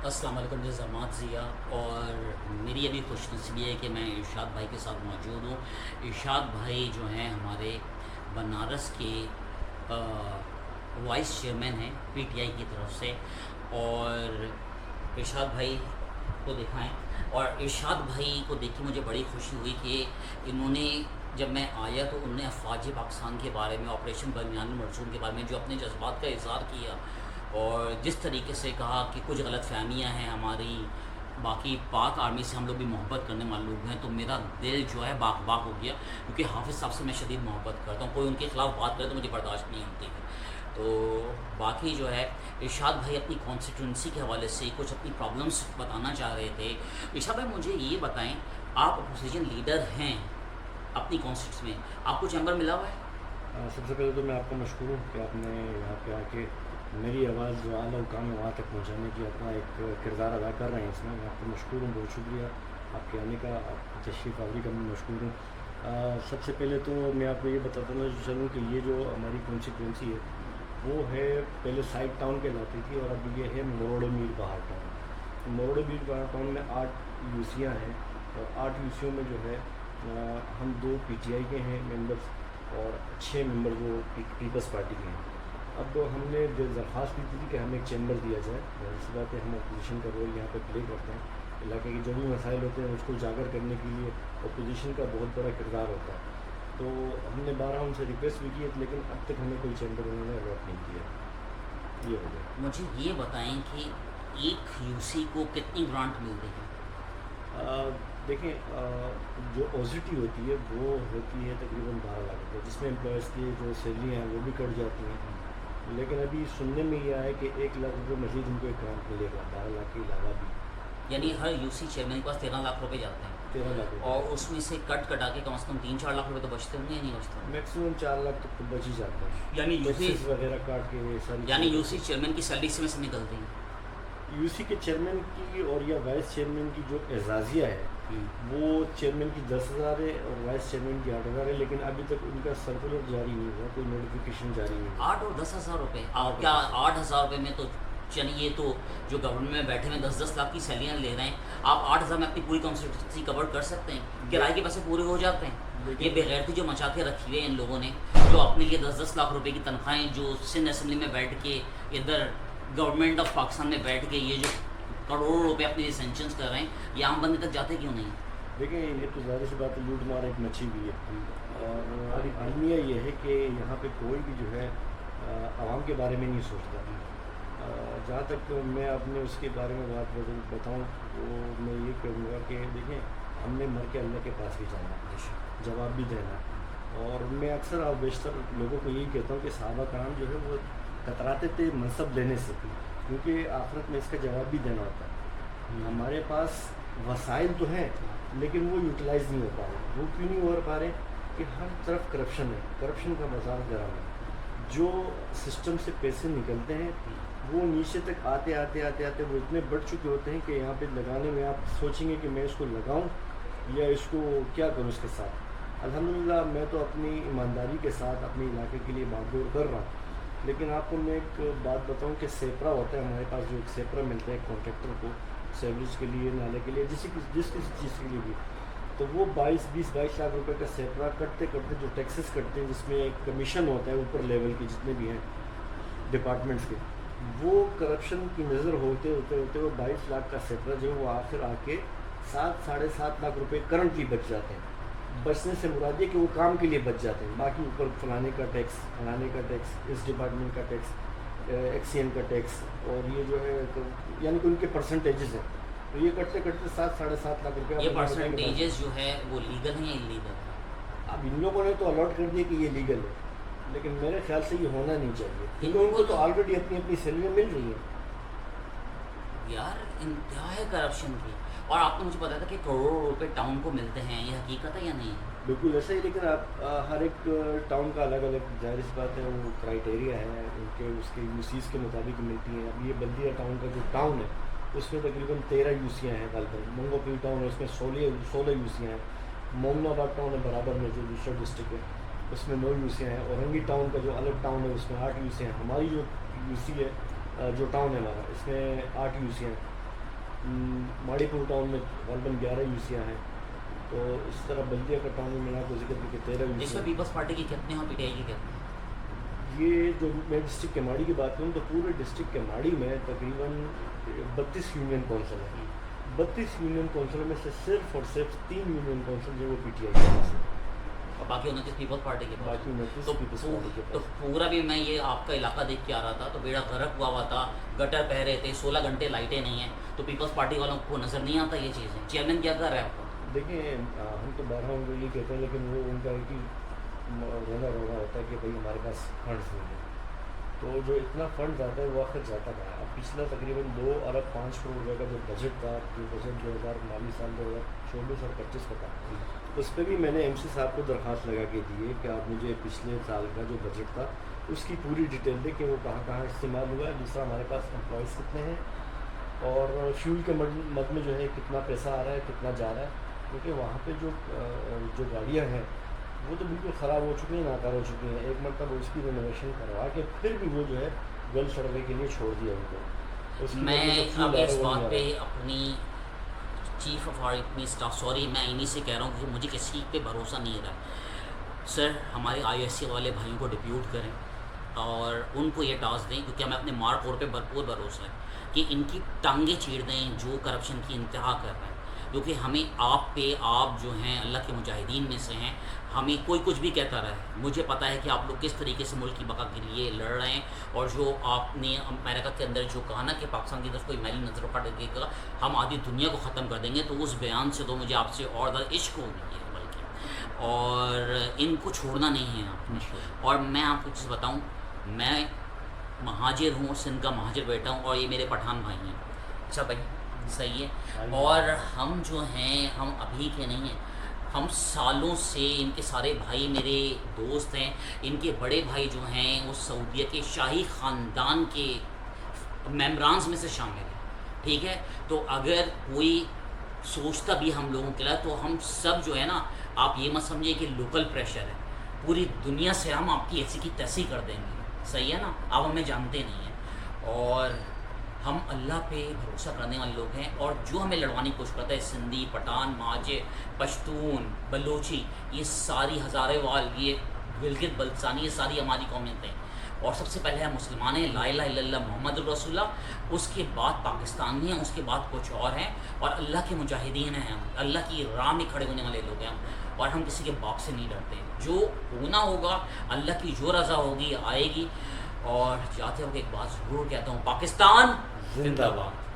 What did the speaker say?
السلام علیکم جی، زمات ضیاء. اور میری ابھی خوش نصیبی ہے کہ میں ارشاد بھائی کے ساتھ موجود ہوں. ارشاد بھائی جو ہیں ہمارے بنارس کے وائس چیئرمین ہیں پی ٹی آئی کی طرف سے. اور ارشاد بھائی کو دیکھا ہے اور ارشاد بھائی کو دیکھ کے مجھے بڑی خوشی ہوئی کہ انہوں نے جب میں آیا تو انہوں نے افواج پاکستان کے بارے میں، آپریشن بنیان مرچون کے بارے میں جو اپنے جذبات کا اظہار کیا اور جس طریقے سے کہا کہ کچھ غلط فہمیاں ہیں ہماری باقی پاک آرمی سے، ہم لوگ بھی محبت کرنے والے لوگ ہیں، تو میرا دل جو ہے باغ باغ ہو گیا کیونکہ حافظ صاحب سے میں شدید محبت کرتا ہوں. کوئی ان کے خلاف بات کرے تو مجھے برداشت نہیں ہوتی ہے. تو باقی جو ہے ارشاد بھائی اپنی کانسٹیٹوئنسی کے حوالے سے کچھ اپنی پرابلمس بتانا چاہ رہے تھے. ارشاد بھائی مجھے یہ بتائیں، آپ اپوزیشن لیڈر ہیں اپنی کانسٹیٹوئنسی میں، آپ کو چیمبر ملا ہوا ہے؟ سب سے پہلے تو میں آپ کو مشکور ہوں کہ آپ نے یہاں پہ آ کے میری آواز جو اعلیٰ حکام ہے وہاں تک پہنچانے کی اپنا ایک کردار ادا کر رہے ہیں. اس میں آپ کو مشکور ہوں، بہت شکریہ آپ کے آنے کا، آپ کی تشریف آوری کا میں مشکور ہوں. سب سے پہلے تو میں آپ کو یہ بتاتا ہوں چلوں کہ یہ جو ہماری کانسٹیٹوئنسی ہے وہ ہے پہلے سائڈ ٹاؤن کہلاتی تھی اور اب یہ ہے مروڑے میر پہاڑ ٹاؤن. مروڑے میر پہاڑ ٹاؤن میں 8 یوسیاں ہیں اور 8 یوسیوں میں جو ہے ہم 2 پی ٹی آئی کے ہیں ممبرس اور 6 ممبر وہ پیپلز پارٹی کے ہیں. اب ہم نے درخواست کی تھی کہ ہمیں ایک چیمبر دیا جائے. اس بات ہے ہم اپوزیشن کا رول یہاں پہ پلے کرتے ہیں. علاقے کے جو بھی مسائل ہوتے ہیں اس کو اجاگر کرنے کے لیے اپوزیشن کا بہت بڑا کردار ہوتا ہے. تو ہم نے 12 ان سے ریکویسٹ بھی کی ہے لیکن اب تک ہمیں کوئی چیمبر انہوں نے الاٹ نہیں کیا. یہ ہو گیا. مجھے یہ بتائیں کہ ایک یو سی کو کتنی گرانٹ ملتی ہے؟ دیکھیں جو او سی ٹی ہوتی ہے وہ ہوتی ہے تقریباً 12 لاکھ روپے، جس میں امپلائز کی جو سیلریاں ہیں وہ بھی کٹ جاتی ہیں. لیکن ابھی سننے میں یہ آیا کہ 1 لاکھ روپے مزید ان کو ایک گرانٹ ملے گا 12 لاکھ کے علاوہ بھی. یعنی ہر یو سی چیئرمین کے پاس 13 لاکھ روپے جاتے ہیں 13 لاکھ روپے اور اس میں سے کٹا کے کم از کم 3-4 لاکھ روپے تو بچتے ہوں گے یا نہیں بچتے ہوں گے؟ میکسیمم 4 لاکھ تک تو بچ ہی جاتا ہے. یعنی یو سی ٹیکسز وغیرہ کاٹ کے ساری یعنی یو سی چیئرمین کی سیلری اس میں سے نکلتی ہے. یو سی کے چیئرمین کی اور یا وائس چیئرمین کی جو اعزازیہ ہے وہ چیئرمین کی 10,000 ہے اور وائس چیئرمین کی 8,000 ہے. لیکن ابھی تک ان کا سرکولر جاری نہیں ہوا، کوئی نوٹیفیکیشن جاری نہیں ہوا. 8 اور 10,000 روپے؟ اور کیا 8,000 روپے میں تو چلیے تو جو گورنمنٹ میں بیٹھے ہوئے 10-10 لاکھ کی سیلیاں لے رہے ہیں، آپ 8,000 میں اپنی پوری کانسٹیٹوئنسی کور کر سکتے ہیں؟ کرائے کے پیسے پورے ہو جاتے ہیں؟ یہ بغیرتی جو مچا کے رکھی ہوئے ہیں ان لوگوں نے، جو اپنے لیے 10-10 لاکھ روپے کی تنخواہیں جو سندھ اسمبلی میں بیٹھ کے ادھر گورنمنٹ آف پاکستان میں بیٹھ کے یہ جو کروڑوں روپے اپنے لیے سینکشنز کر رہے ہیں، یہ عام بندے تک جاتے کیوں نہیں؟ دیکھیں یہ تو ظاہر سی بات ہے، لوٹ مار ایک مچھی بھی ہے. اور المیہ یہ ہے کہ یہاں پہ کوئی بھی جو ہے عوام کے بارے میں نہیں سوچتا. جہاں تک میں اپنے اس کے بارے میں بات بتاؤں تو میں یہ کہوں گا کہ دیکھیں ہم نے مر کے اللہ کے پاس بھی جانا ہے، جواب بھی دینا ہے. اور میں اکثر اور بیشتر لوگوں کو یہی کہتا ہوں کہ صحابہ کرام جو ہے وہ کتراتے تھے منصب لینے سے، کیونکہ آخرت میں اس کا جواب بھی دینا ہوتا ہے. ہمارے پاس وسائل تو ہیں لیکن وہ یوٹیلائز نہیں ہو پا رہے. وہ کیوں نہیں ہو پا رہے؟ کہ ہر طرف کرپشن ہے، کرپشن کا بازار گرم ہے. جو سسٹم سے پیسے نکلتے ہیں وہ نیچے تک آتے آتے آتے آتے وہ اتنے بڑھ چکے ہوتے ہیں کہ یہاں پہ لگانے میں آپ سوچیں گے کہ میں اس کو لگاؤں یا اس کو کیا کروں اس کے ساتھ. الحمدللہ میں تو اپنی ایمانداری کے ساتھ اپنے علاقے کے لیے بات دور کر رہا ہوں. لیکن آپ کو میں ایک بات بتاؤں کہ سیپرا ہوتا ہے ہمارے پاس، جو ایک سیپرا ملتا ہے کانٹریکٹر کو سیوریج کے لیے، نالے کے لیے، جس کسی چیز کے لیے بھی، تو وہ 22 لاکھ روپے کا سیپرا کٹتے کٹتے جو ٹیکسز کٹتے ہیں، جس میں ایک کمیشن ہوتا ہے اوپر لیول کے جتنے بھی ہیں ڈپارٹمنٹس کے، وہ کرپشن کی نظر ہوتے ہوتے ہوتے وہ 22 لاکھ کا سیپرا جو ہے وہ آخر آ کے 7-7.5 لاکھ روپے کرنٹلی بچ جاتے ہیں. بچنے سے مراد یہ کہ وہ کام کے لیے بچ جاتے ہیں، باقی اوپر فلانے کا ٹیکس، فلانے کا ٹیکس، اس ڈپارٹمنٹ کا ٹیکس، ایکس سی ایم کا ٹیکس، اور یہ جو ہے یعنی کہ ان کے پرسنٹیجز ہیں. تو یہ کرتے کرتے 7-7.5 لاکھ روپے. یہ پرسنٹیجز جو ہے وہ لیگل ہیں یا انلیگل؟ اب ان لوگوں نے تو الاٹ کر دیا کہ یہ لیگل ہے، لیکن میرے خیال سے یہ ہونا نہیں چاہیے کیونکہ ان کو تو آلریڈی اپنی اپنی سیلریاں مل رہی ہیں. یار انتہا ہے کرپشن کی. اور آپ کو مجھے پتا تھا کہ کروڑوں روپے ٹاؤن کو ملتے ہیں، یہ حقیقت ہے یا نہیں ہے؟ بالکل ایسا ہی، لیکن آپ ہر ایک ٹاؤن کا الگ الگ ظاہر سی بات ہے وہ کرائٹیریا ہے ان کے، اس کے یو سیز کے مطابق ملتی ہیں. اب یہ بلدیہ ٹاؤن کا جو ٹاؤن ہے اس میں تقریباً 13 یو سیاں ہیں. غالباً منگو پیر ٹاؤن ہے اس میں 16 یو سیاں ہیں. مومن آباد ٹاؤن ہے برابر میں جو دوسرا ڈسٹرکٹ ہے اس میں 9 یو سیاں ہیں. اورنگی ٹاؤن کا جو الگ ٹاؤن ہے اس میں 8 یو سی ہیں. ہماری جو یو سی ہے جو ٹاؤن ہے ہمارا اس میں 8 یو سی ہیں. ماڑی پور ٹاؤن میں غالباً 11 یوسیاں ہیں. تو اس طرح بلدیہ کا ٹاؤن میں میں نے آپ کو ذکر کیا کہ 13 اس میں یوسیاں. پیپلز پارٹی کی کتنے ہیں اور پی ٹی آئی کی کتنے ہیں؟ یہ جو میں ڈسٹرکٹ کیماڑی کی بات کروں تو پورے ڈسٹرکٹ کیماڑی میں تقریباً 32 یونین کونسل ہیں. 32 یونین کونسلوں میں سے صرف اور صرف 3 یونین کونسل جو وہ پی ٹی آئی کے پاس ہیں, اور باقی 29 پیپلز پارٹی کے پاس. باقی 29 تو پیپلز پارٹی کے تو پاس. پورا بھی میں یہ آپ کا علاقہ دیکھ کے آ رہا تھا تو بیڑا غرق ہوا تھا, گٹر بہ رہے تھے, 16 گھنٹے لائٹیں نہیں ہیں. تو پیپلز پارٹی والوں کو نظر نہیں آتا یہ چیزیں؟ چیئرمین کیا کر رہا ہے آپ کو؟ دیکھیں ہم تو بارہ ان کو یہ کہتے ہیں, لیکن وہ ان کا ایک ہی رونا ہوتا ہے کہ بھائی ہمارے پاس فنڈس نہیں ہیں. تو جو اتنا فنڈ آتا ہے وہ آخر جاتا ہے. اب پچھلا تقریباً 2 ارب 5 کروڑ روپے کا جو بجٹ تھا, جو بجٹ 2000 مالی سال 2024 اور 25 کا تھا, اس پہ بھی میں نے ایم سی صاحب کو درخواست لگا کے دی ہے کہ آپ مجھے پچھلے سال کا جو بجٹ تھا اس کی پوری ڈیٹیل دیں کہ وہ کہاں کہاں استعمال ہوا ہے. دوسرا ہمارے پاس امپلائیز کتنے ہیں اور فیول کے مد میں جو ہے کتنا پیسہ آ رہا ہے, کتنا جا رہا ہے. کیونکہ وہاں پہ جو گاڑیاں ہیں وہ تو بالکل خراب ہو چکی ہیں, ناکار ہو چکی ہیں. ایک مرتبہ اس کی رینوویشن کروا کے پھر بھی وہ جو ہے گل سروے کے لیے چھوڑ دیا ان کو. اس کی میں وجہ سے فیول اب آ رہا اس ہے, وہ بات نہیں آ پہ رہا. اپنی chief of army staff, sorry میں انہیں سے کہہ رہا ہوں کہ مجھے کسی پہ بھروسہ نہیں رہا. سر ہمارے آئی ایس سی والے بھائیوں کو ڈپیوٹ کریں اور ان کو یہ ٹاسک دیں, کیونکہ ہمیں اپنے مارک کور پہ بھرپور بھروسہ ہے کہ ان کی ٹانگیں چیر دیں جو کرپشن کی انتہا کر رہا ہے. کیونکہ ہمیں آپ پہ, آپ جو ہیں اللہ کے مجاہدین میں سے ہیں, ہمیں کوئی کچھ بھی کہتا رہا ہے. مجھے پتہ ہے کہ آپ لوگ کس طریقے سے ملک کی بقا کے لیے لڑ رہے ہیں. اور جو آپ نے امریکہ کے اندر جو کہا نا کہ پاکستان کی طرف کوئی میلی نظر اٹھا کے کہا ہم آدھی دنیا کو ختم کر دیں گے, تو اس بیان سے تو مجھے آپ سے اور زیادہ عشق ہو گئی ہے بلکہ, اور ان کو چھوڑنا نہیں ہے آپ نے. اور میں آپ کو چیز بتاؤں, میں مہاجر ہوں, سندھ کا مہاجر بیٹا ہوں, اور یہ میرے پٹھان بھائی ہیں. اچھا بھائی صحیح ہے. اور ہم جو ہیں ہم ابھی کے نہیں ہیں, ہم سالوں سے ان کے سارے بھائی میرے دوست ہیں. ان کے بڑے بھائی جو ہیں وہ سعودیہ کے شاہی خاندان کے ممبرانز میں سے شامل ہیں. ٹھیک ہے, تو اگر کوئی سوچتا بھی ہم لوگوں کے لیے تو ہم سب جو ہے نا, آپ یہ مت سمجھے کہ لوکل پریشر ہے, پوری دنیا سے ہم آپ کی ایسی کی تیسی کر دیں گے. صحیح ہے نا, آپ ہمیں جانتے نہیں ہیں اور ہم اللہ پہ بھروسہ کرنے والے لوگ ہیں. اور جو ہمیں لڑوانے کی کوشش کرتا ہے, سندھی, پٹھان, مہاجر, پشتون, بلوچی, یہ ساری ہزارے وال, یہ گلگت بلتستانی, یہ ساری ہماری قومیتیں. اور سب سے پہلے ہم مسلمان ہیں, لا الہ الا اللہ محمد الرسول اللہ. اس کے بعد پاکستانی ہیں, اس کے بعد کچھ اور ہیں, اور اللہ کے مجاہدین ہیں ہم, اللہ کی راہ میں کھڑے ہونے والے لوگ ہیں ہم. اور ہم کسی کے باپ سے نہیں ڈرتے. جو ہونا ہوگا اللہ کی جو رضا ہوگی آئے گی. اور چاہتے ہو کہ ایک بات ضرور کہتا ہوں, پاکستان زندہ باد.